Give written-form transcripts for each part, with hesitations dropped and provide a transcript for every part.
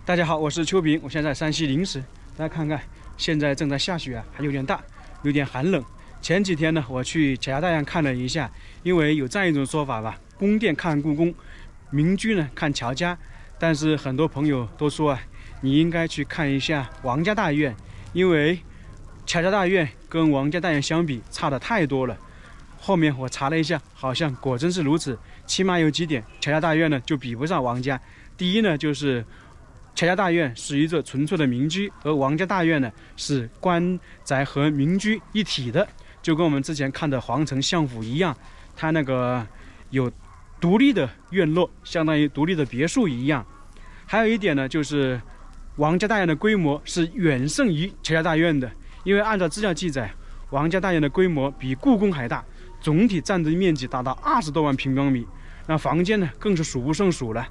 大家好，我是秋平，我现在在山西临石。大家看看，现在正在下雪啊，还有点大，有点寒冷。前几天呢，我去乔家大院看了一下，因为有这样一种说法吧，宫殿看故宫，民居呢看乔家。但是很多朋友都说啊，你应该去看一下王家大院，因为乔家大院跟王家大院相比差的太多了。后面我查了一下，好像果真是如此，起码有几点，乔家大院呢就比不上王家。第一呢，就是乔家大院是一座纯粹的民居，而王家大院呢是官宅和民居一体的，就跟我们之前看的皇城相府一样，它那个有独立的院落，相当于独立的别墅一样。还有一点呢，就是王家大院的规模是远胜于乔家大院的，因为按照资料记载，王家大院的规模比故宫还大，总体占地面积达到20多万平方米，那房间呢更是数不胜数了。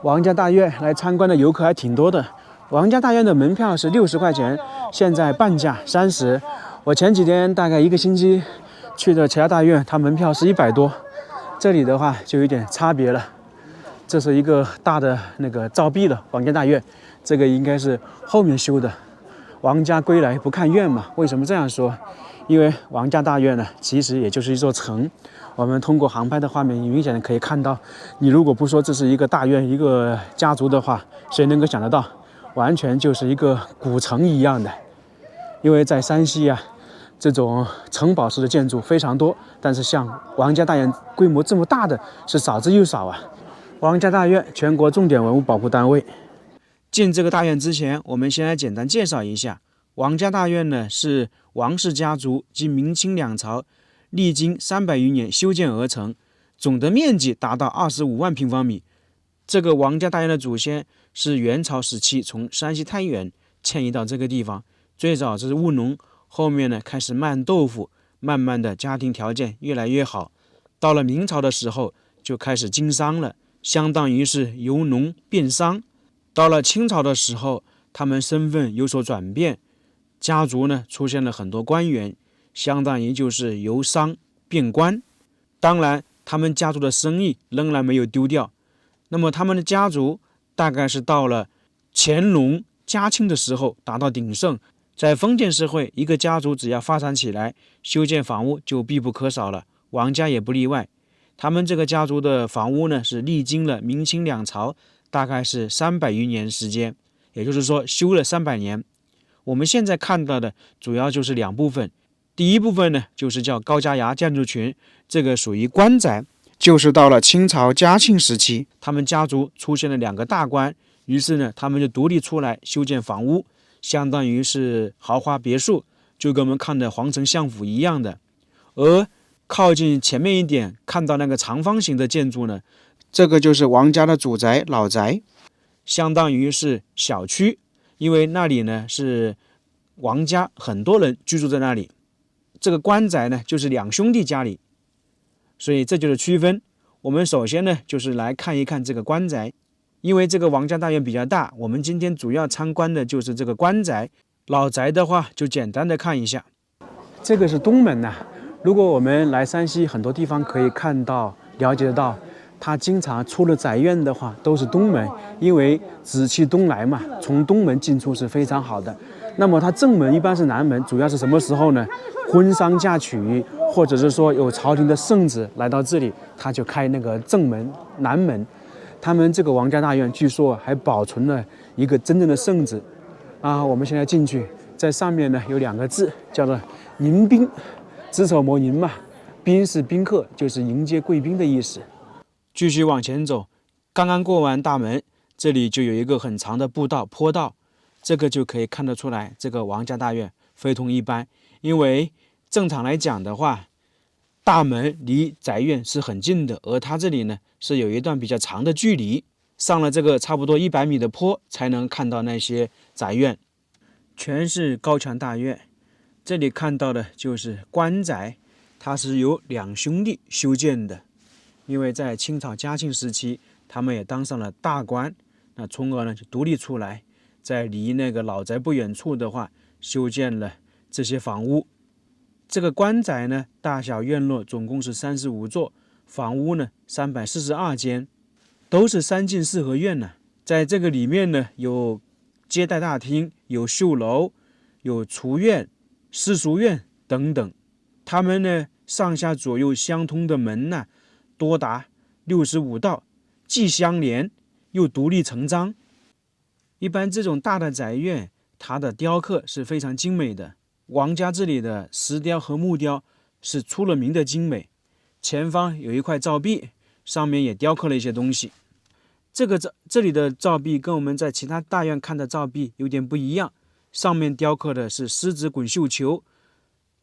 王家大院来参观的游客还挺多的。王家大院的门票是60块钱，现在半价30。我前几天大概1个星期去的乔家大院，它门票是100多。这里的话就有点差别了。这是一个大的那个造壁了，王家大院，这个应该是后面修的。王家归来不看院嘛？为什么这样说？因为王家大院呢，其实也就是一座城。我们通过航拍的画面，明显的可以看到，你如果不说这是一个大院、一个家族的话，谁能够想得到？完全就是一个古城一样的。因为在山西啊，这种城堡式的建筑非常多，但是像王家大院规模这么大的是少之又少啊。王家大院全国重点文物保护单位。进这个大院之前，我们先来简单介绍一下。王家大院呢，是王氏家族及明清两朝历经300余年修建而成，总的面积达到25万平方米。这个王家大院的祖先是元朝时期从山西太原迁移到这个地方，最早是务农，后面呢开始卖豆腐，慢慢的家庭条件越来越好。到了明朝的时候就开始经商了，相当于是由农变商。到了清朝的时候，他们身份有所转变，家族呢出现了很多官员，相当于就是由商变官。当然他们家族的生意仍然没有丢掉。那么他们的家族大概是到了乾隆、嘉庆的时候达到鼎盛。在封建社会，一个家族只要发展起来，修建房屋就必不可少了，王家也不例外。他们这个家族的房屋呢，是历经了明清两朝，大概是300余年时间，也就是说修了300年。我们现在看到的主要就是2部分。第一部分呢，就是叫高家崖建筑群，这个属于官宅，就是到了清朝嘉庆时期，他们家族出现了2个大官，于是呢，他们就独立出来修建房屋，相当于是豪华别墅，就跟我们看的皇城相府一样的。而靠近前面一点看到那个长方形的建筑呢，这个就是王家的祖宅老宅，相当于是小区，因为那里呢是王家很多人居住在那里。这个官宅呢就是2兄弟家里，所以这就是区分。我们首先呢就是来看一看这个官宅，因为这个王家大院比较大，我们今天主要参观的就是这个官宅。老宅的话就简单的看一下。这个是东门呐。如果我们来山西很多地方可以看到了解得到，它经常出了宅院的话都是东门，因为紫气东来嘛，从东门进出是非常好的。那么它正门一般是南门，主要是什么时候呢？婚丧嫁娶，或者是说有朝廷的圣旨来到这里，他就开那个正门南门。他们这个王家大院据说还保存了一个真正的圣旨啊。我们现在进去，在上面呢有2个字叫做迎宾，子丑卯寅嘛，宾是宾客，就是迎接贵宾的意思。继续往前走，刚刚过完大门，这里就有一个很长的步道坡道，这个就可以看得出来，这个王家大院非同一般。因为正常来讲的话，大门离宅院是很近的，而它这里呢是有一段比较长的距离，上了这个差不多100米的坡才能看到那些宅院，全是高墙大院。这里看到的就是官宅，它是由2兄弟修建的，因为在清朝嘉庆时期，他们也当上了大官，那从而呢就独立出来，在离那个老宅不远处的话，修建了这些房屋。这个官宅呢，大小院落总共是35座，房屋呢342间，都是3进4合院呢。在这个里面呢，有接待大厅，有绣楼，有厨院、私塾院等等。它们呢，上下左右相通的门呢，多达65道，既相连又独立成章。一般这种大的宅院，它的雕刻是非常精美的。王家这里的石雕和木雕是出了名的精美。前方有一块照壁，上面也雕刻了一些东西。这里的照壁跟我们在其他大院看的照壁有点不一样，上面雕刻的是狮子滚绣球、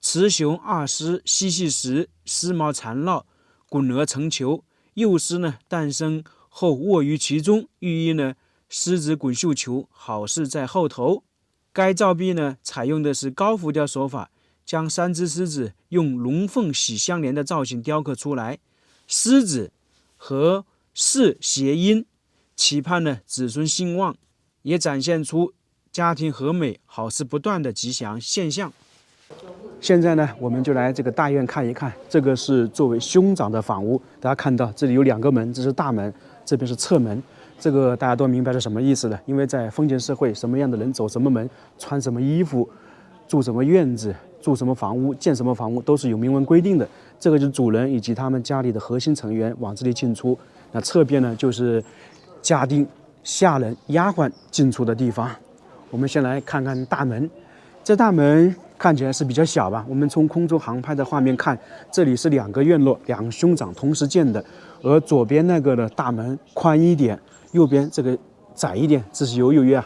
雌雄二狮嬉戏时，狮毛缠绕，滚而成球。幼狮呢诞生后卧于其中，寓意呢狮子滚绣球，好事在后头。该照壁呢采用的是高浮雕手法，将3只狮子用龙凤喜相连的造型雕刻出来，狮子和氏谐音，期盼呢子孙兴旺，也展现出家庭和美、好事不断的吉祥现象。现在呢，我们就来这个大院看一看。这个是作为兄长的房屋，大家看到这里有2个门，这是大门，这边是侧门。这个大家都明白是什么意思了，因为在封建社会，什么样的人走什么门，穿什么衣服，住什么院子，住什么房屋，建什么房屋，都是有明文规定的。这个就是主人以及他们家里的核心成员往这里进出。那侧边呢，就是家丁、下人、丫鬟进出的地方。我们先来看看大门，这大门看起来是比较小吧？我们从空中航拍的画面看，这里是2个院落，2兄长同时建的，而左边那个的大门宽一点，右边这个窄一点，这是由于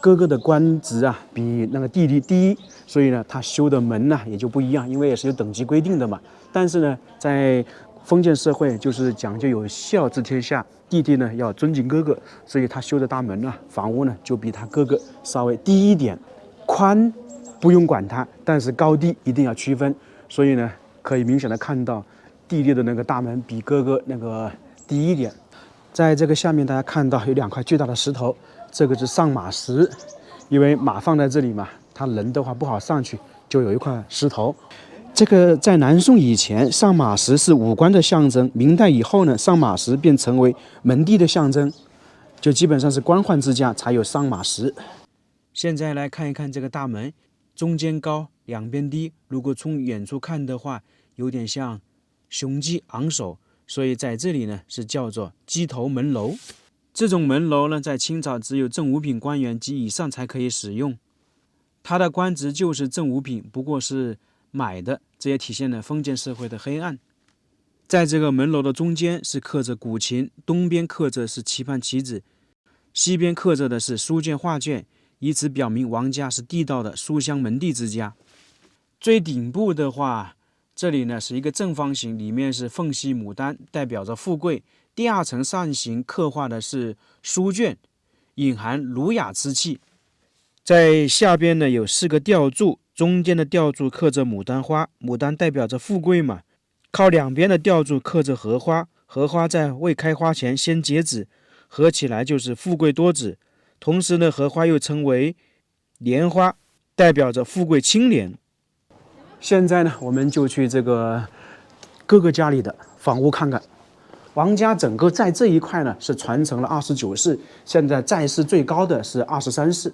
哥哥的官职比那个弟弟低，所以呢他修的门呢也就不一样，因为也是有等级规定的嘛。但是呢，在封建社会就是讲究有孝治天下，弟弟呢要尊敬哥哥，所以他修的大门房屋呢就比他哥哥稍微低一点，宽不用管它，但是高低一定要区分。所以呢，可以明显的看到弟弟的那个大门比哥哥那个低一点。在这个下面，大家看到有2块巨大的石头，这个是上马石，因为马放在这里嘛，他人的话不好上去，就有一块石头。这个在南宋以前，上马石是武官的象征；明代以后呢，上马石便成为门第的象征，就基本上是官宦之家才有上马石。现在来看一看这个大门，中间高，两边低。如果从远处看的话，有点像雄鸡昂首，所以在这里呢是叫做鸡头门楼。这种门楼呢，在清朝只有正五品官员及以上才可以使用，他的官职就是正五品，不过是买的，这也体现了封建社会的黑暗。在这个门楼的中间是刻着古琴，东边刻着是棋盘棋子，西边刻着的是书卷画卷，以此表明王家是地道的书香门第之家。最顶部的话，这里呢是一个正方形，里面是凤栖牡丹，代表着富贵。第2层扇形刻画的是书卷，隐含儒雅之气。在下边呢有4个吊柱，中间的吊柱刻着牡丹花，牡丹代表着富贵嘛。靠两边的吊柱刻着荷花，荷花在未开花前先结籽，合起来就是富贵多子。同时呢，荷花又称为莲花，代表着富贵清廉。现在呢，我们就去这个哥哥家里的房屋看看。王家整个在这一块呢是传承了29世，现在在世最高的是23世。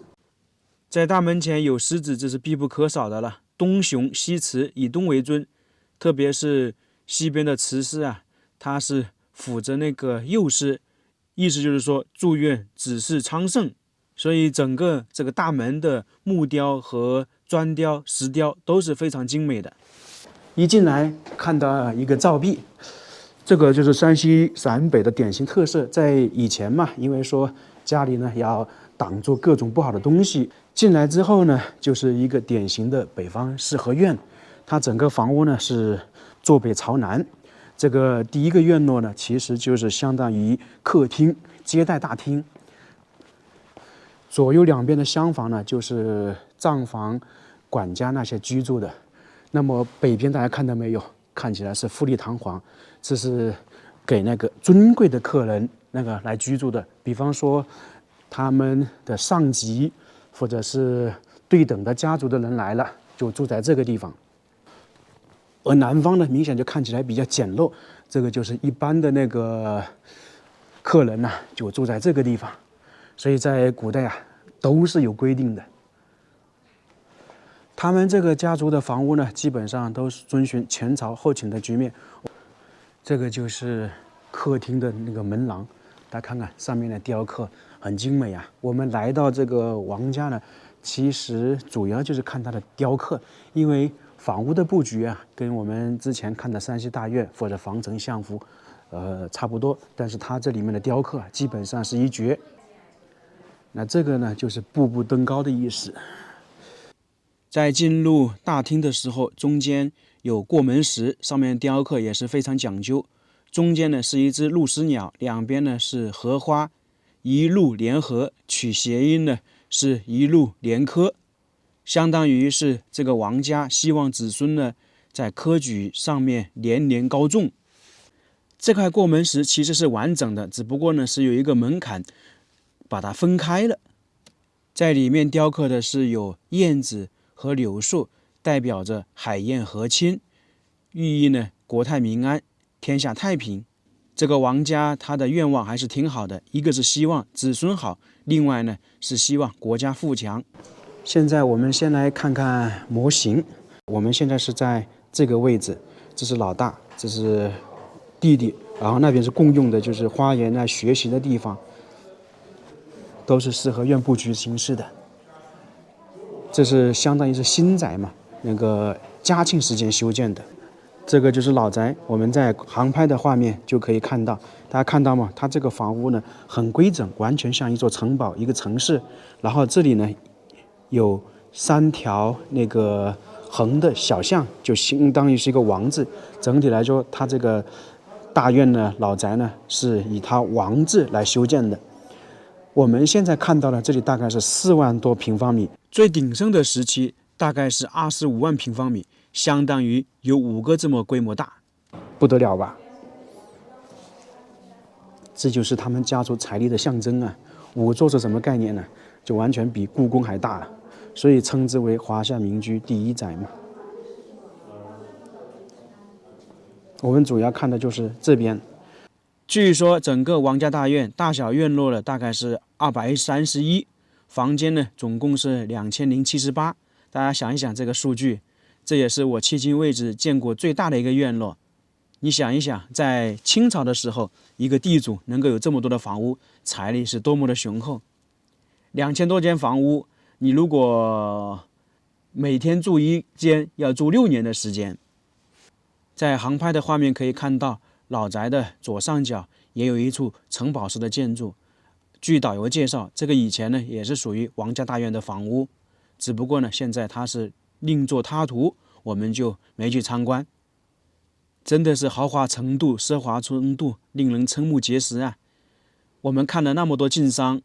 在大门前有狮子，这是必不可少的了。东雄西雌，以东为尊，特别是西边的雌狮它是辅着那个幼狮，意思就是说祝愿子嗣昌盛。所以整个这个大门的木雕和砖雕、石雕都是非常精美的。一进来看到一个照壁，这个就是山西陕北的典型特色。在以前嘛，因为说家里呢要挡住各种不好的东西，进来之后呢，就是一个典型的北方四合院。它整个房屋呢是坐北朝南。这个第1个院落呢，其实就是相当于客厅、接待大厅。左右两边的厢房呢，就是账房、管家那些居住的。那么北边大家看到没有？看起来是富丽堂皇，这是给那个尊贵的客人那个来居住的。比方说他们的上级或者是对等的家族的人来了，就住在这个地方。而南方呢，明显就看起来比较简陋，这个就是一般的那个客人就住在这个地方。所以在古代啊，都是有规定的。他们这个家族的房屋呢，基本上都是遵循前朝后秦的局面。这个就是客厅的那个门廊，大家看看上面的雕刻很精美啊。我们来到这个王家呢，其实主要就是看它的雕刻，因为房屋的布局啊，跟我们之前看的山西大院或者防城相府，差不多，但是它这里面的雕刻基本上是一绝。那这个呢，就是步步登高的意思。在进入大厅的时候，中间有过门石，上面雕刻也是非常讲究。中间呢是一只鹭鸶鸟，两边呢是荷花，一鹭联合，取谐音呢是一鹭连科，相当于是这个王家希望子孙呢在科举上面年年高中。这块过门石其实是完整的，只不过呢是有一个门槛把它分开了。在里面雕刻的是有燕子和柳树，代表着海晏和亲，寓意呢国泰民安，天下太平。这个王家他的愿望还是挺好的，一个是希望子孙好，另外呢是希望国家富强。现在我们先来看看模型。我们现在是在这个位置，这是老大，这是弟弟，然后那边是共用的，就是花园啊、学习的地方，都是四合院布局形式的。这是相当于是新宅嘛，那个嘉庆时间修建的。这个就是老宅，我们在航拍的画面就可以看到，大家看到吗？它这个房屋呢很规整，完全像一座城堡、一个城市。然后这里呢有3条那个横的小巷，就相当于是一个王字。整体来说，它这个大院呢、老宅呢是以它王字来修建的。我们现在看到的这里大概是4万多平方米，最鼎盛的时期大概是25万平方米，相当于有5个这么规模大，不得了吧？这就是他们家族财力的象征啊！5座是什么概念呢？就完全比故宫还大了，所以称之为华夏民居第一宅嘛。我们主要看的就是这边。据说整个王家大院大小院落呢大概是231，房间呢总共是2078。大家想一想这个数据，这也是我迄今为止见过最大的一个院落。你想一想，在清朝的时候，一个地主能够有这么多的房屋，财力是多么的雄厚。2000多间房屋，你如果每天住一间，要住6年的时间。在航拍的画面可以看到，老宅的左上角也有一处城堡式的建筑。据导游介绍，这个以前呢也是属于王家大院的房屋，只不过呢现在它是另作他途，我们就没去参观。真的是豪华程度、奢华程度令人瞠目结舌啊！我们看了那么多晋商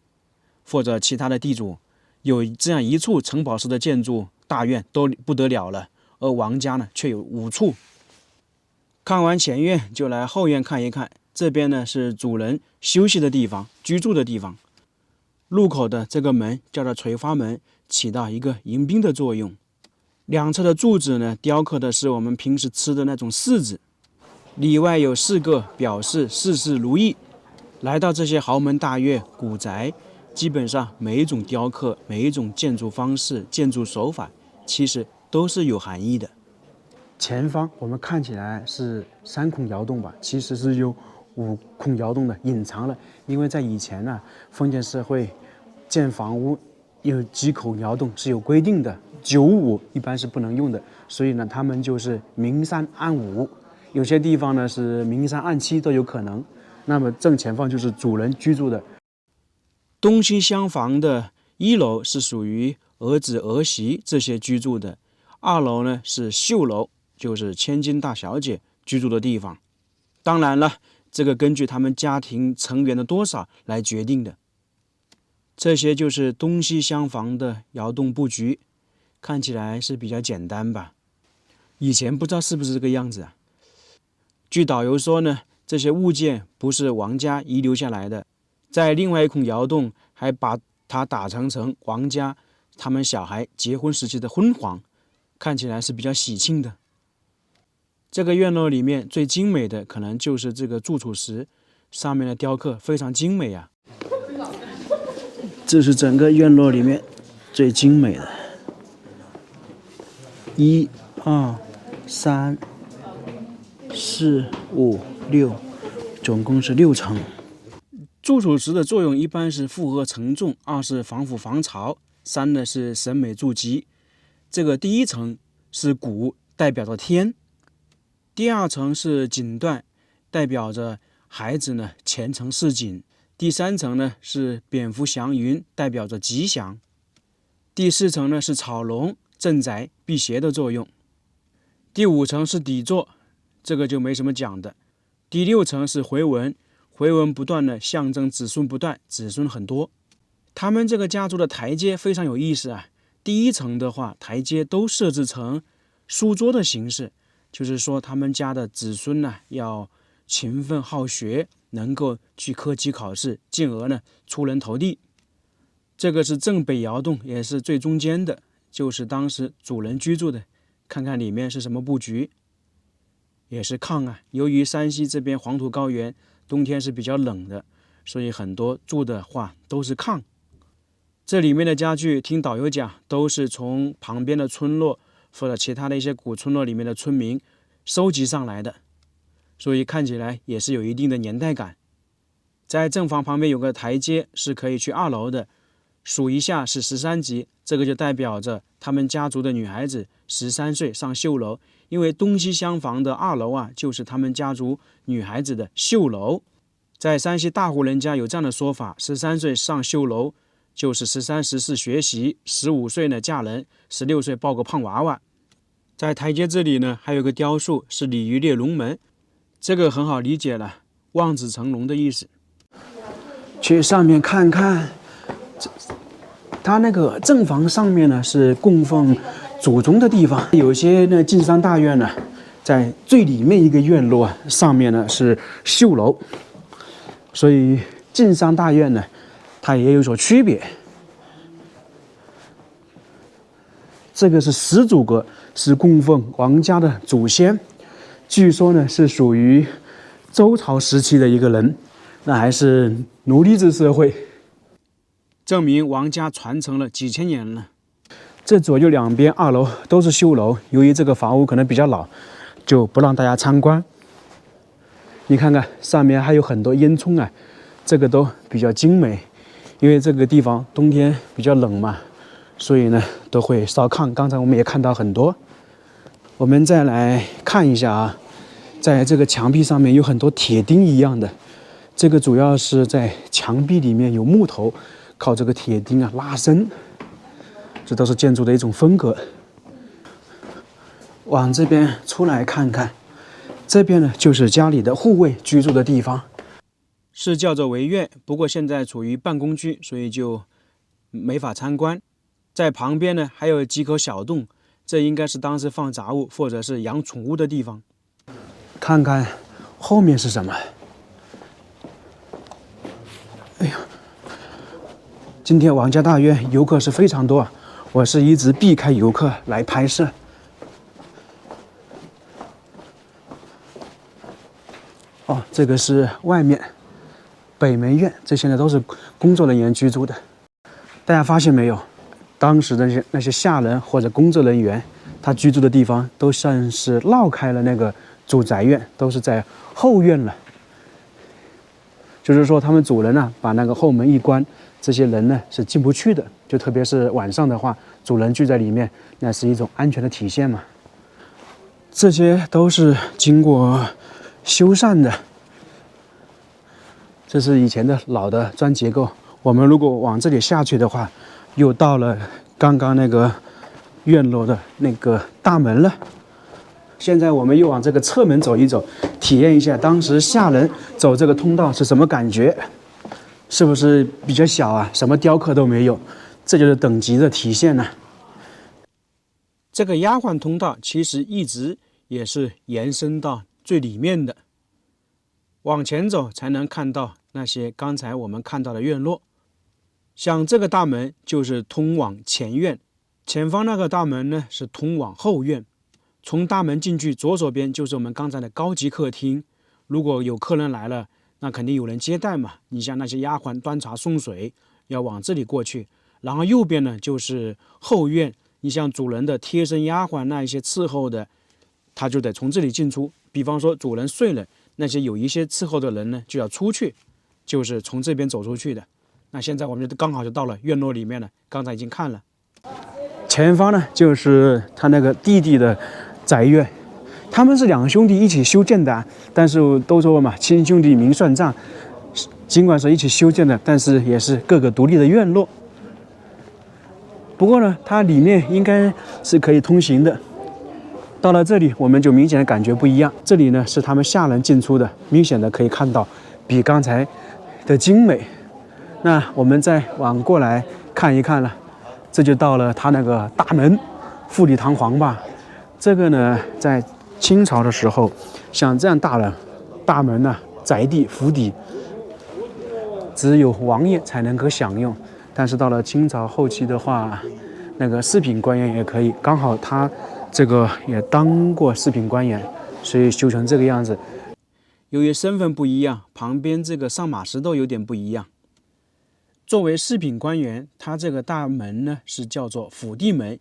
或者其他的地主，有这样一处城堡式的建筑大院都不得了了，而王家呢却有5处。看完前院就来后院看一看，这边呢是主人休息的地方、居住的地方。入口的这个门叫做垂花门，起到一个迎宾的作用。两侧的柱子呢，雕刻的是我们平时吃的那种柿子，里外有4个，表示事事如意。来到这些豪门大院、古宅，基本上每一种雕刻、每一种建筑方式、建筑手法，其实都是有含义的。前方我们看起来是3孔窑洞吧，其实是有5孔窑洞的，隐藏了。因为在以前呢，封建社会建房屋有几口窑洞是有规定的，95一般是不能用的，所以呢，他们就是明3暗5，有些地方呢是明3暗7都有可能。那么正前方就是主人居住的。东西厢房的1楼是属于儿子儿媳这些居住的，2楼呢是绣楼，就是千金大小姐居住的地方。当然了，这个根据他们家庭成员的多少来决定的。这些就是东西厢房的窑洞布局，看起来是比较简单吧。以前不知道是不是这个样子啊。据导游说呢，这些物件不是王家遗留下来的，在另外一孔窑洞还把它打成王家他们小孩结婚时期的婚房，看起来是比较喜庆的。这个院落里面最精美的可能就是这个柱础石，上面的雕刻非常精美啊。这是整个院落里面最精美的。1、2、3、4、5、6，总共是6层。住处石的作用一般是负荷承重，2是防腐防潮，3呢是审美筑基。这个第1层是谷，代表着天；第2层是锦缎，代表着孩子呢前程似锦；第3层呢是蝙蝠祥云，代表着吉祥；第4层呢是草笼，镇宅辟邪的作用；第5层是底座，这个就没什么讲的；第6层是回纹，回纹不断的象征子孙不断，子孙很多。他们这个家族的台阶非常有意思啊。第1层的话，台阶都设置成书桌的形式，就是说他们家的子孙呢要勤奋好学，能够去科级考试，进而呢出人头地。这个是正北窑洞，也是最中间的，就是当时主人居住的。看看里面是什么布局，也是炕啊。由于山西这边黄土高原，冬天是比较冷的，所以很多住的话都是炕。这里面的家具，听导游讲，都是从旁边的村落或者其他的一些古村落里面的村民收集上来的，所以看起来也是有一定的年代感。在正房旁边有个台阶，是可以去2楼的，数一下是13级，这个就代表着他们家族的女孩子13岁上绣楼，因为东西厢房的2楼啊，就是他们家族女孩子的绣楼。在山西大户人家有这样的说法，13岁上绣楼，就是13、14学习，15岁呢嫁人，16岁抱个胖娃娃。在台阶这里呢，还有个雕塑是鲤鱼跃龙门，这个很好理解了，望子成龙的意思。去上面看看，它那个正房上面呢是供奉祖宗的地方，有些呢进山大院呢，在最里面一个院落啊，上面呢是绣楼，所以进山大院呢，它也有所区别。这个是始祖阁，是供奉王家的祖先，据说呢是属于周朝时期的一个人，那还是奴隶制社会，证明王家传承了几千年了。这左右两边2楼都是绣楼，由于这个房屋可能比较老，就不让大家参观。你看看上面还有很多烟囱啊，这个都比较精美，因为这个地方冬天比较冷嘛，所以呢都会烧炕。刚才我们也看到很多。我们再来看一下啊，在这个墙壁上面有很多铁钉一样的，这个主要是在墙壁里面有木头，靠这个铁钉啊拉伸，这都是建筑的一种风格。往这边出来看看，这边呢就是家里的护卫居住的地方，是叫做围院，不过现在处于办公区，所以就没法参观。在旁边呢还有几口小洞，这应该是当时放杂物或者是养宠物的地方。看看后面是什么？哎呀，今天王家大院游客是非常多啊，我是一直避开游客来拍摄。哦，这个是外面北门院，这现在都是工作人员居住的。大家发现没有？当时的那些下人或者工作人员，他居住的地方都算是绕开了那个主宅院，都是在后院了。就是说，他们主人呢，把那个后门一关，这些人呢是进不去的。就特别是晚上的话，主人聚在里面，那是一种安全的体现嘛。这些都是经过修缮的，这是以前的老的砖结构。我们如果往这里下去的话，又到了刚刚那个院落的那个大门了。现在我们又往这个侧门走一走，体验一下当时下人走这个通道是什么感觉，是不是比较小啊？什么雕刻都没有，这就是等级的体现呢。这个丫鬟通道其实一直也是延伸到最里面的，往前走才能看到那些刚才我们看到的院落。像这个大门就是通往前院，前方那个大门呢是通往后院。从大门进去，左手边就是我们刚才的高级客厅。如果有客人来了，那肯定有人接待嘛。你像那些丫鬟端茶送水，要往这里过去，然后右边呢就是后院。你像主人的贴身丫鬟那一些伺候的，他就得从这里进出。比方说主人睡了，那些有一些伺候的人呢就要出去，就是从这边走出去的。那现在我们就刚好就到了院落里面了，刚才已经看了。前方呢就是他那个弟弟的宅院，他们是两兄弟一起修建的，但是都说嘛，亲兄弟明算账。尽管是一起修建的，但是也是各个独立的院落。不过呢，它里面应该是可以通行的。到了这里，我们就明显的感觉不一样。这里呢是他们下人进出的，明显的可以看到比刚才的精美。那我们再往过来看一看了，这就到了他那个大门，富丽堂皇吧。这个呢，在清朝的时候，像这样大的大门呢，宅地府邸，只有王爷才能够享用。但是到了清朝后期的话，那个四品官员也可以，刚好他这个也当过四品官员，所以修成这个样子。由于身份不一样，旁边这个上马石头有点不一样。作为四品官员，他这个大门呢是叫做府地门，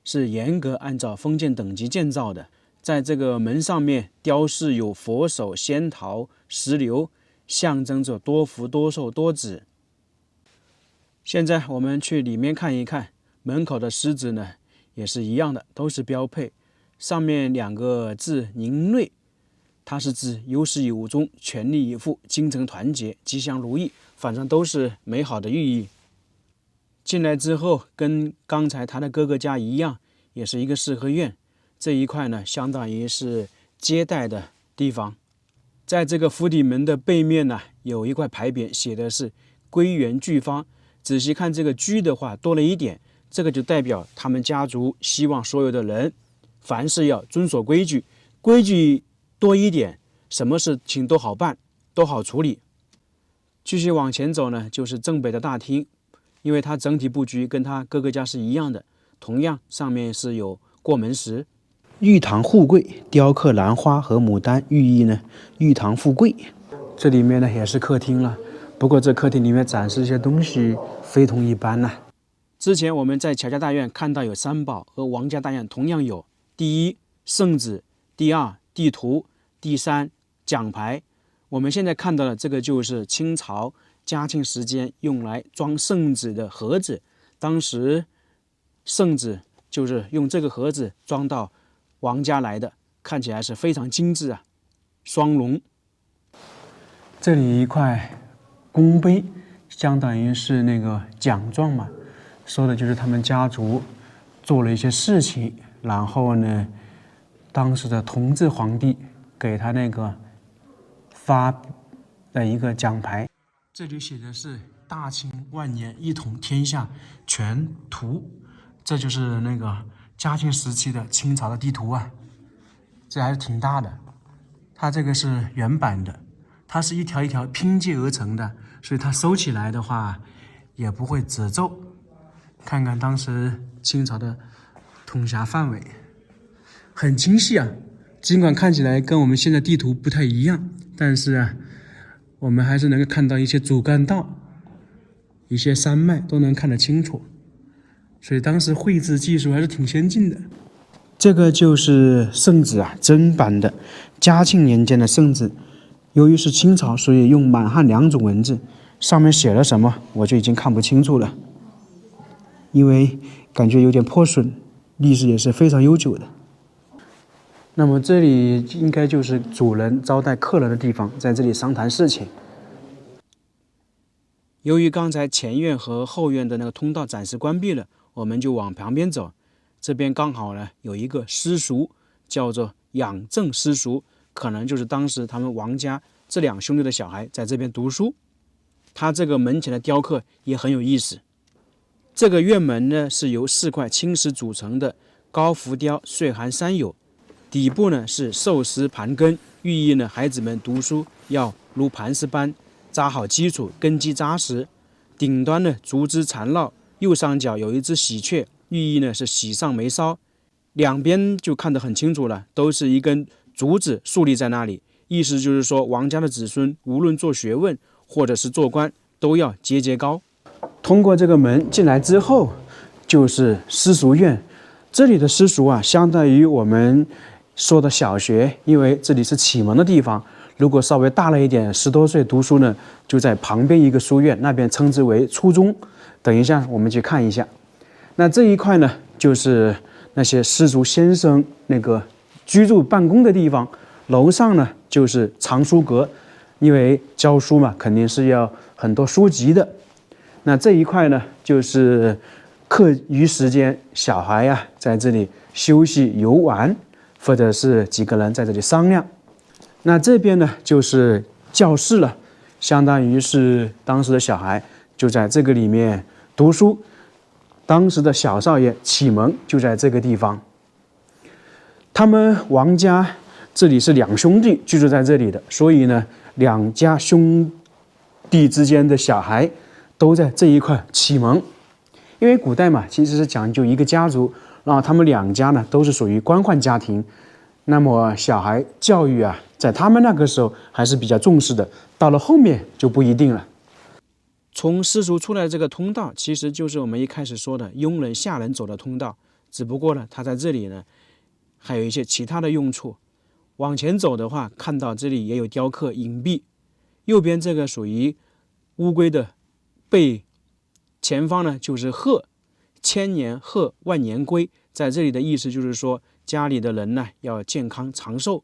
是严格按照封建等级建造的。在这个门上面雕饰有佛手、仙桃、石榴，象征着多福、多寿、多子。现在我们去里面看一看，门口的狮子呢也是一样的，都是标配。上面两个字宁瑞，它是指有始有终、全力以赴、精诚团结、吉祥如意，反正都是美好的寓意。进来之后，跟刚才他的哥哥家一样，也是一个四合院。这一块呢，相当于是接待的地方。在这个府邸门的背面呢，有一块牌匾，写的是归园聚芳。仔细看这个居的话多了一点，这个就代表他们家族希望所有的人凡事要遵守规矩，规矩多一点，什么事情都好办，都好处理。继续往前走呢，就是正北的大厅，因为它整体布局跟他哥哥家是一样的，同样上面是有过门石。玉堂富贵，雕刻兰花和牡丹，寓意呢玉堂富贵。这里面呢也是客厅了，不过这客厅里面展示一些东西非同一般呐。之前我们在乔家大院看到有三宝，和王家大院同样有：第一圣旨，第二地图，第三奖牌。我们现在看到的这个就是清朝嘉庆时间用来装圣旨的盒子，当时圣旨就是用这个盒子装到王家来的，看起来是非常精致啊，双龙。这里一块公碑，相当于是那个奖状嘛，说的就是他们家族做了一些事情，然后呢，当时的同治皇帝给他那个发的一个奖牌，这里写的是大清万年一统天下全图，这就是那个嘉庆时期的清朝的地图啊，这还是挺大的。它这个是原版的，它是一条一条拼接而成的，所以它收起来的话也不会褶皱。看看当时清朝的统辖范围，很清晰啊。尽管看起来跟我们现在地图不太一样，但是啊，我们还是能够看到一些主干道、一些山脉都能看得清楚。所以当时绘制技术还是挺先进的。这个就是圣旨啊，真版的，嘉庆年间的圣旨。由于是清朝，所以用满汉两种文字，上面写了什么我就已经看不清楚了，因为感觉有点破损，历史也是非常悠久的。那么这里应该就是主人招待客人的地方，在这里商谈事情。由于刚才前院和后院的那个通道暂时关闭了，我们就往旁边走。这边刚好呢有一个私塾，叫做养正私塾，可能就是当时他们王家这两兄弟的小孩在这边读书。他这个门前的雕刻也很有意思。这个院门呢是由4块青石组成的高浮雕岁寒三友，底部呢是授石盘根，寓意呢孩子们读书要如磐石般扎好基础，根基扎实。顶端呢竹枝缠绕，右上角有一只喜鹊，寓意呢是喜上眉梢。两边就看得很清楚了，都是一根竹子竖立在那里，意思就是说王家的子孙无论做学问或者是做官都要节节高。通过这个门进来之后，就是私塾院。这里的私塾啊，相当于我们说的小学，因为这里是启蒙的地方。如果稍微大了一点，10多岁读书呢，就在旁边一个书院，那边称之为初中。等一下我们去看一下。那这一块呢，就是那些私塾先生那个居住办公的地方。楼上呢就是藏书阁，因为教书嘛，肯定是要很多书籍的。那这一块呢，就是课余时间小孩呀，在这里休息游玩，或者是几个人在这里商量。那这边呢就是教室了，相当于是当时的小孩就在这个里面读书。当时的小少爷启蒙就在这个地方。他们王家这里是2兄弟居住在这里的，所以呢，2家兄弟之间的小孩都在这一块启蒙。因为古代嘛，其实是讲究一个家族，然后他们2家呢都是属于官宦家庭，那么小孩教育啊，在他们那个时候还是比较重视的，到了后面就不一定了。从私塾出来的这个通道，其实就是我们一开始说的佣人下人走的通道，只不过呢，它在这里呢还有一些其他的用处。往前走的话，看到这里也有雕刻隐蔽，右边这个属于乌龟的背，前方呢就是鹤，千年鹤万年龟，在这里的意思就是说家里的人呢要健康长寿。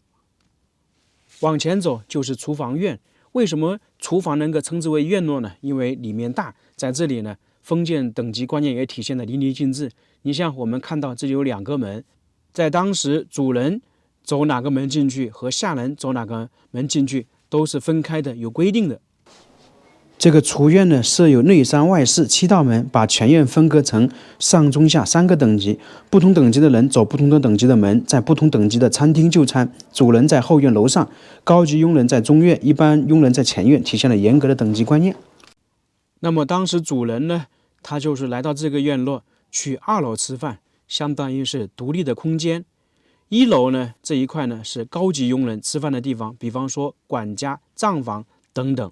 往前走就是厨房院。为什么厨房能够称之为院落呢？因为里面大，在这里呢，封建等级观念也体现得淋漓尽致。你像我们看到这里有2个门，在当时主人走哪个门进去和下人走哪个门进去都是分开的，有规定的。这个厨院呢，设有内3外4 7道门，把全院分割成上中下3个等级，不同等级的人走不同的等级的门，在不同等级的餐厅就餐。主人在后院楼上，高级佣人在中院，一般佣人在前院，体现了严格的等级观念。那么当时主人呢，他就是来到这个院落，去2楼吃饭，相当于是独立的空间。1楼呢，这一块呢是高级佣人吃饭的地方，比方说管家、账房等等。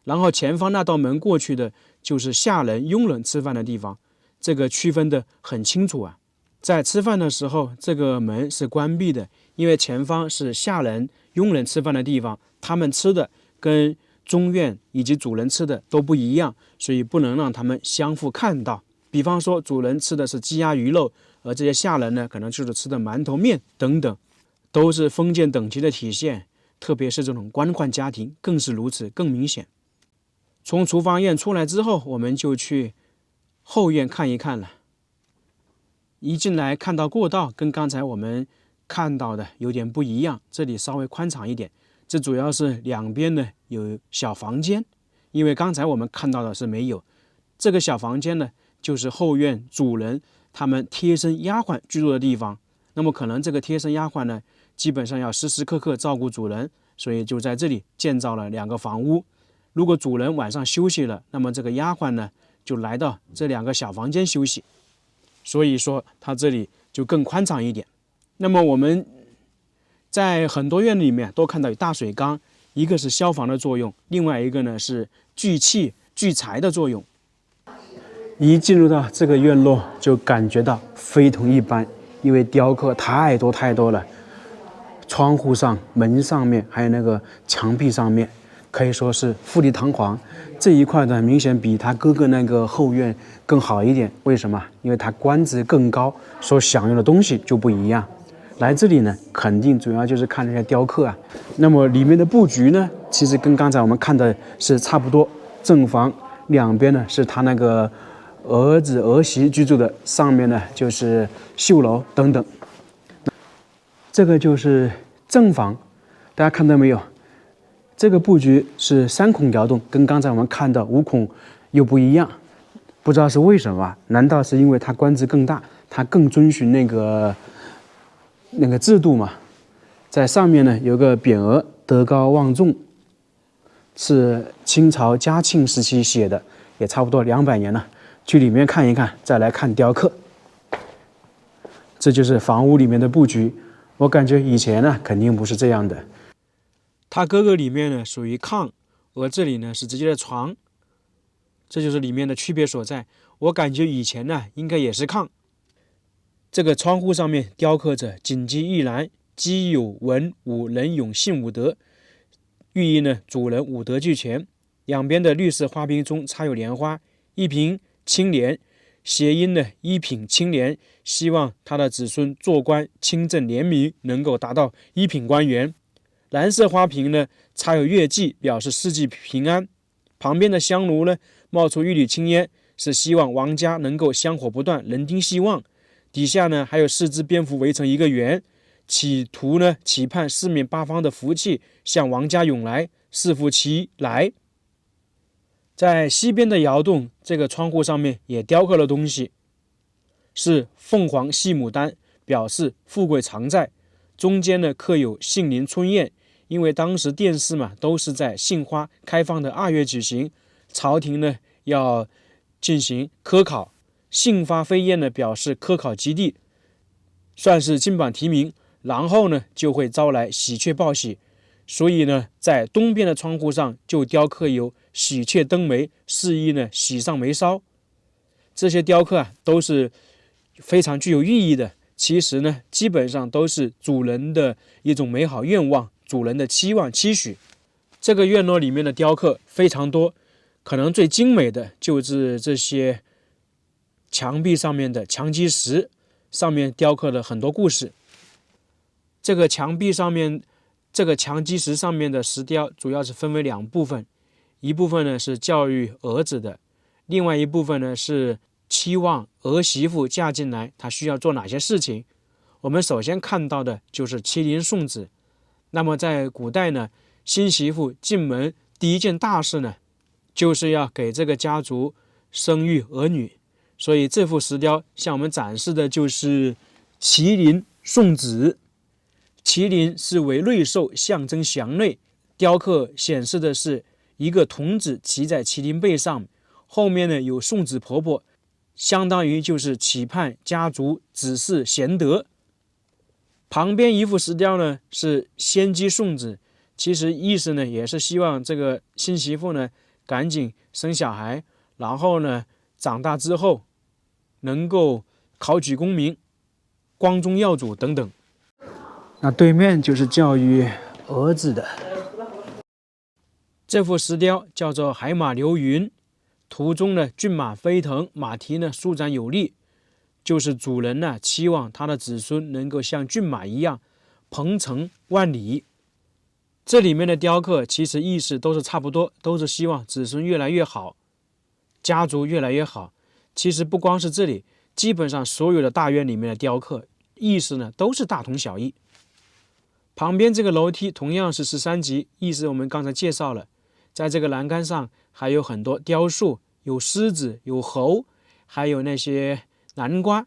然后前方那道门过去的就是下人、佣人吃饭的地方，这个区分的很清楚啊。在吃饭的时候，这个门是关闭的，因为前方是下人、佣人吃饭的地方，他们吃的跟中院以及主人吃的都不一样，所以不能让他们相互看到。比方说，主人吃的是鸡鸭鱼肉，而这些下人呢，可能就是吃的馒头面等等，都是封建等级的体现。特别是这种官宦家庭更是如此，更明显。从厨房院出来之后，我们就去后院看一看了。一进来看到过道，跟刚才我们看到的有点不一样，这里稍微宽敞一点。这主要是两边呢有小房间，因为刚才我们看到的是没有。这个小房间呢，就是后院主人他们贴身丫鬟居住的地方。那么可能这个贴身丫鬟呢，基本上要时时刻刻照顾主人，所以就在这里建造了2个房屋。如果主人晚上休息了，那么这个丫鬟呢就来到这2个小房间休息，所以说它这里就更宽敞一点。那么我们在很多院里面都看到有大水缸，一个是消防的作用，另外一个呢是聚气聚财的作用。一进入到这个院落，就感觉到非同一般，因为雕刻太多了，窗户上、门上面，还有那个墙壁上面，可以说是富丽堂皇。这一块呢，明显比他哥哥那个后院更好一点。为什么？因为他官职更高，所享用的东西就不一样。来这里呢，肯定主要就是看这些雕刻啊。那么里面的布局呢，其实跟刚才我们看的是差不多。正房两边呢是他那个儿子儿媳居住的，上面呢就是绣楼等等。这个就是正房，大家看到没有？这个布局是3孔窑洞，跟刚才我们看的5孔又不一样，不知道是为什么？难道是因为他官职更大，他更遵循那个制度嘛？在上面呢有个匾额“德高望重”，是清朝嘉庆时期写的，也差不多200年了。去里面看一看，再来看雕刻。这就是房屋里面的布局。我感觉以前呢肯定不是这样的。他哥哥里面呢属于炕，而这里呢是直接的床。这就是里面的区别所在。我感觉以前呢，应该也是炕。这个窗户上面雕刻着锦鸡玉兰，鸡有文武能勇信武德，寓意呢主人武德俱全。两边的绿色花瓶中插有莲花，一瓶清廉，谐音呢一品清廉，希望他的子孙做官清正廉明，能够达到一品官员。蓝色花瓶呢插有月季，表示四季平安。旁边的香炉呢冒出一缕青烟，是希望王家能够香火不断，人丁兴旺。底下呢还有4只蝙蝠围成一个圆，企盼四面八方的福气向王家涌来，四福齐来。在西边的窑洞，这个窗户上面也雕刻了东西，是凤凰戏牡丹，表示富贵常在。中间呢刻有杏林春宴，因为当时殿试嘛都是在杏花开放的2月举行，朝廷呢要进行科考，杏花飞燕呢表示科考基地，算是金榜题名，然后呢就会招来喜鹊报喜。所以呢在东边的窗户上就雕刻有喜鹊登梅，示意呢喜上眉梢。这些雕刻都是非常具有寓意的，其实呢基本上都是主人的一种美好愿望，主人的期望期许。这个院落里面的雕刻非常多，可能最精美的就是这些墙壁上面的墙基石，上面雕刻了很多故事。这个墙基石上面的石雕主要是分为2部分，一部分呢是教育儿子的，另外一部分呢是期望儿媳妇嫁进来她需要做哪些事情。我们首先看到的就是麒麟送子。那么在古代呢，新媳妇进门第一件大事呢，就是要给这个家族生育儿女。所以这幅石雕向我们展示的就是麒麟送子。麒麟是为瑞兽，象征祥瑞。雕刻显示的是一个童子骑在麒麟背上，后面呢有送子婆婆，相当于就是期盼家族子嗣贤德。旁边一幅石雕呢是仙姬送子，其实意思呢也是希望这个新媳妇呢赶紧生小孩，然后呢长大之后能够考取功名，光宗耀祖等等。那对面就是教育儿子的。这幅石雕叫做海马流云，图中呢骏马飞腾，马蹄呢舒展有力，就是主人呢期望他的子孙能够像骏马一样鹏程万里。这里面的雕刻其实意思都是差不多，都是希望子孙越来越好，家族越来越好。其实不光是这里，基本上所有的大院里面的雕刻意思呢都是大同小异。旁边这个楼梯同样是13级，意思我们刚才介绍了。在这个栏杆上还有很多雕塑，有狮子，有猴，还有那些南瓜。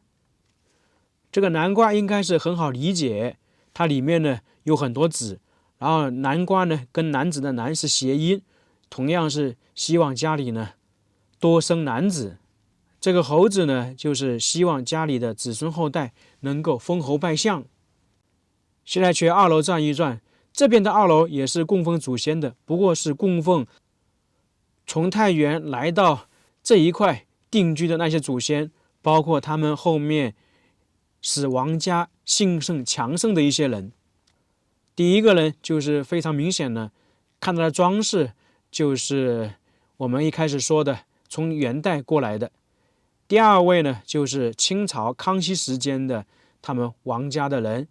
这个南瓜应该是很好理解，它里面呢有很多籽，然后南瓜呢跟男子的男是谐音，同样是希望家里呢多生男子。这个猴子呢就是希望家里的子孙后代能够封侯拜相。现在去2楼转一转，这边的2楼也是供奉祖先的，不过是供奉从太原来到这一块定居的那些祖先，包括他们后面使王家兴盛强盛的一些人。第一个人就是非常明显的，看到的装饰就是我们一开始说的从元代过来的。第2位呢就是清朝康熙时间的他们王家的人。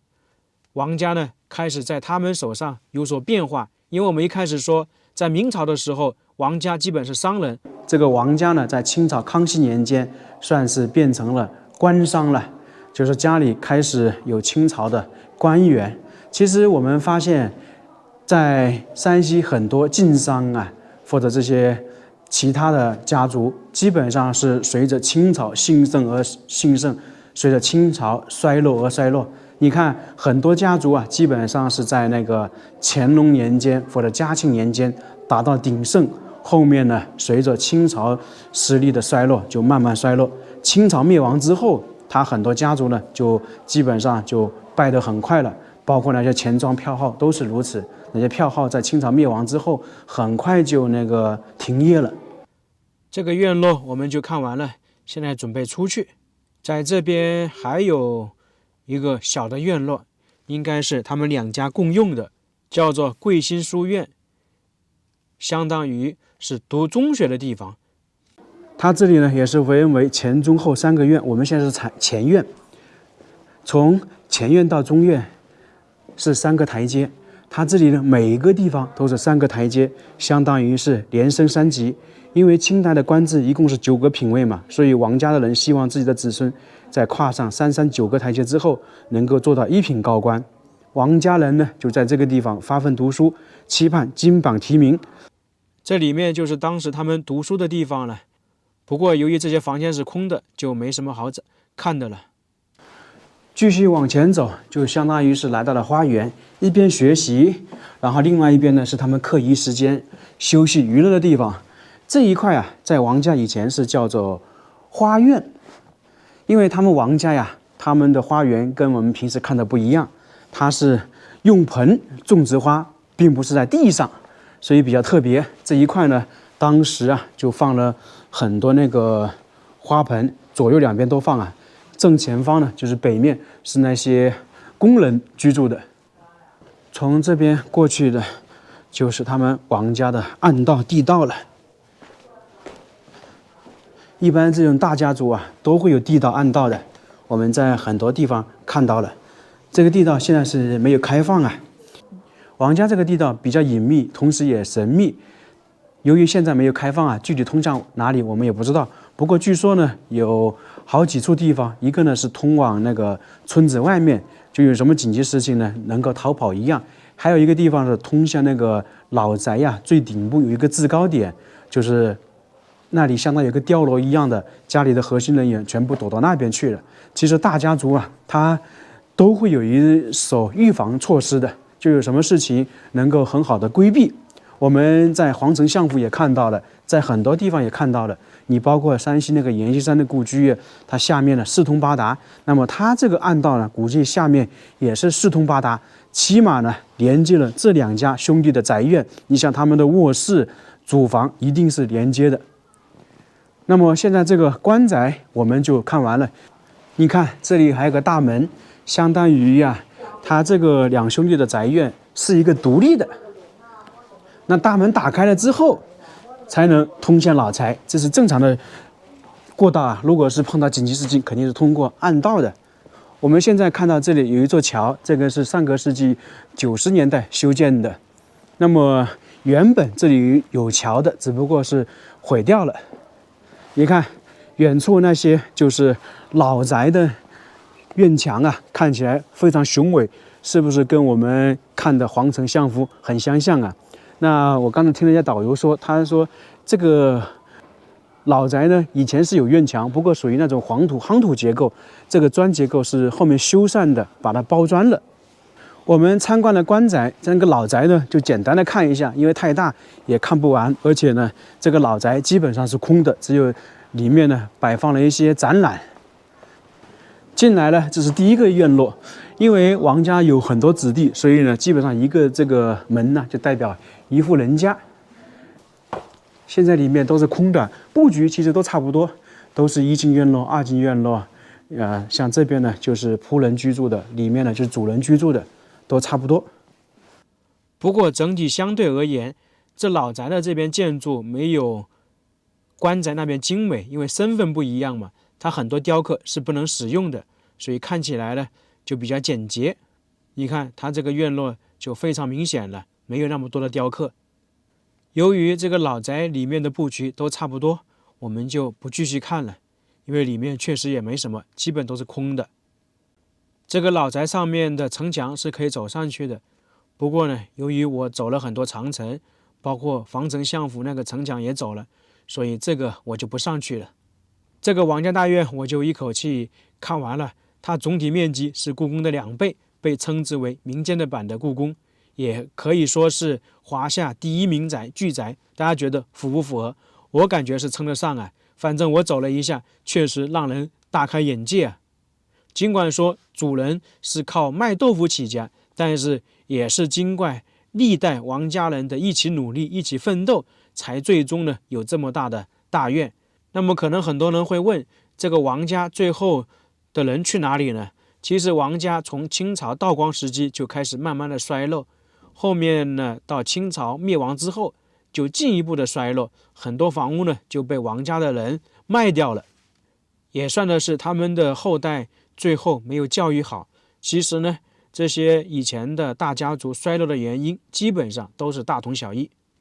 王家呢开始在他们手上有所变化，因为我们一开始说在明朝的时候王家基本是商人，这个王家呢在清朝康熙年间算是变成了官商了，就是家里开始有清朝的官员。其实我们发现在山西很多晋商啊或者这些其他的家族基本上是随着清朝兴盛而兴盛，随着清朝衰落而衰落。你看很多家族啊基本上是在那个乾隆年间或者嘉庆年间达到鼎盛，后面呢随着清朝实力的衰落就慢慢衰落。清朝灭亡之后，他很多家族呢就基本上就败得很快了，包括那些钱庄票号都是如此。那些票号在清朝灭亡之后很快就停业了。这个院落我们就看完了，现在准备出去。在这边还有一个小的院落，应该是他们两家共用的，叫做贵新书院，相当于是读中学的地方。它这里呢也是分为前中后3个院，我们现在是前院，从前院到中院是3个台阶，它这里呢每一个地方都是3个台阶，相当于是连升3级。因为清代的官制一共是9个品位嘛，所以王家的人希望自己的子孙在跨上339个台阶之后，能够做到1品高官。王家人呢就在这个地方发奋读书，期盼金榜题名。这里面就是当时他们读书的地方了。不过由于这些房间是空的，就没什么好看的了。继续往前走，就相当于是来到了花园，一边学习，然后另外一边呢是他们课余时间休息娱乐的地方。这一块啊，在王家以前是叫做花院，因为他们王家呀，他们的花园跟我们平时看的不一样，它是用盆种植花，并不是在地上，所以比较特别。这一块呢，当时啊就放了很多那个花盆，左右两边都放啊。正前方呢，就是北面是那些工人居住的。从这边过去的，就是他们王家的暗道地道了。一般这种大家族啊，都会有地道暗道的，我们在很多地方看到了。这个地道现在是没有开放啊。王家这个地道比较隐秘，同时也神秘。由于现在没有开放啊，具体通向哪里我们也不知道。不过据说呢，有好几处地方，一个呢是通往那个村子外面，就有什么紧急事情呢，能够逃跑一样。还有一个地方是通向那个老宅呀，最顶部有一个制高点，就是那里相当有个吊楼一样的，家里的核心人员全部躲到那边去了。其实大家族啊，他都会有一手预防措施的，就有什么事情能够很好的规避。我们在皇城相府也看到了，在很多地方也看到了。你包括山西那个阎锡山的故居，它下面呢四通八达，那么它这个暗道呢，估计下面也是四通八达，起码呢连接了这2家兄弟的宅院。你像他们的卧室、主房一定是连接的。那么现在这个官宅我们就看完了，你看这里还有个大门，相当于呀，他这个2兄弟的宅院是一个独立的。那大门打开了之后，才能通向老宅，这是正常的过道啊。如果是碰到紧急事情，肯定是通过暗道的。我们现在看到这里有一座桥，这个是上个世纪90年代修建的。那么原本这里有桥的，只不过是毁掉了。你看远处那些就是老宅的院墙啊，看起来非常雄伟，是不是跟我们看的皇城相府很相像啊？那我刚才听了一下导游说，他说这个老宅呢以前是有院墙，不过属于那种夯土结构，这个砖结构是后面修缮的，把它包砖了。我们参观了官宅，这个老宅呢就简单的看一下，因为太大也看不完，而且呢这个老宅基本上是空的，只有里面呢摆放了一些展览。进来呢，这是第一个院落，因为王家有很多子弟，所以呢基本上一个这个门呢就代表一户人家。现在里面都是空的，布局其实都差不多，都是1进院落、2进院落。像这边呢就是仆人居住的，里面呢就是主人居住的，都差不多。不过整体相对而言，这老宅的这边建筑没有官宅那边精美，因为身份不一样嘛，它很多雕刻是不能使用的，所以看起来呢就比较简洁。你看它这个院落就非常明显了，没有那么多的雕刻。由于这个老宅里面的布局都差不多，我们就不继续看了，因为里面确实也没什么，基本都是空的。这个老宅上面的城墙是可以走上去的，不过呢，由于我走了很多长城，包括皇城相府那个城墙也走了，所以这个我就不上去了。这个王家大院我就一口气看完了，它总体面积是故宫的2倍，被称之为民间的版的故宫，也可以说是华夏第一民宅巨宅。大家觉得符不符合？我感觉是称得上啊，反正我走了一下，确实让人大开眼界啊。尽管说主人是靠卖豆腐起家，但是也是经过历代王家人的一起努力、一起奋斗，才最终呢有这么大的大院。那么可能很多人会问，这个王家最后的人去哪里呢？其实王家从清朝道光时期就开始慢慢的衰落，后面呢到清朝灭亡之后就进一步的衰落，很多房屋呢就被王家的人卖掉了，也算的是他们的后代最后没有教育好。其实呢，这些以前的大家族衰落的原因基本上都是大同小异。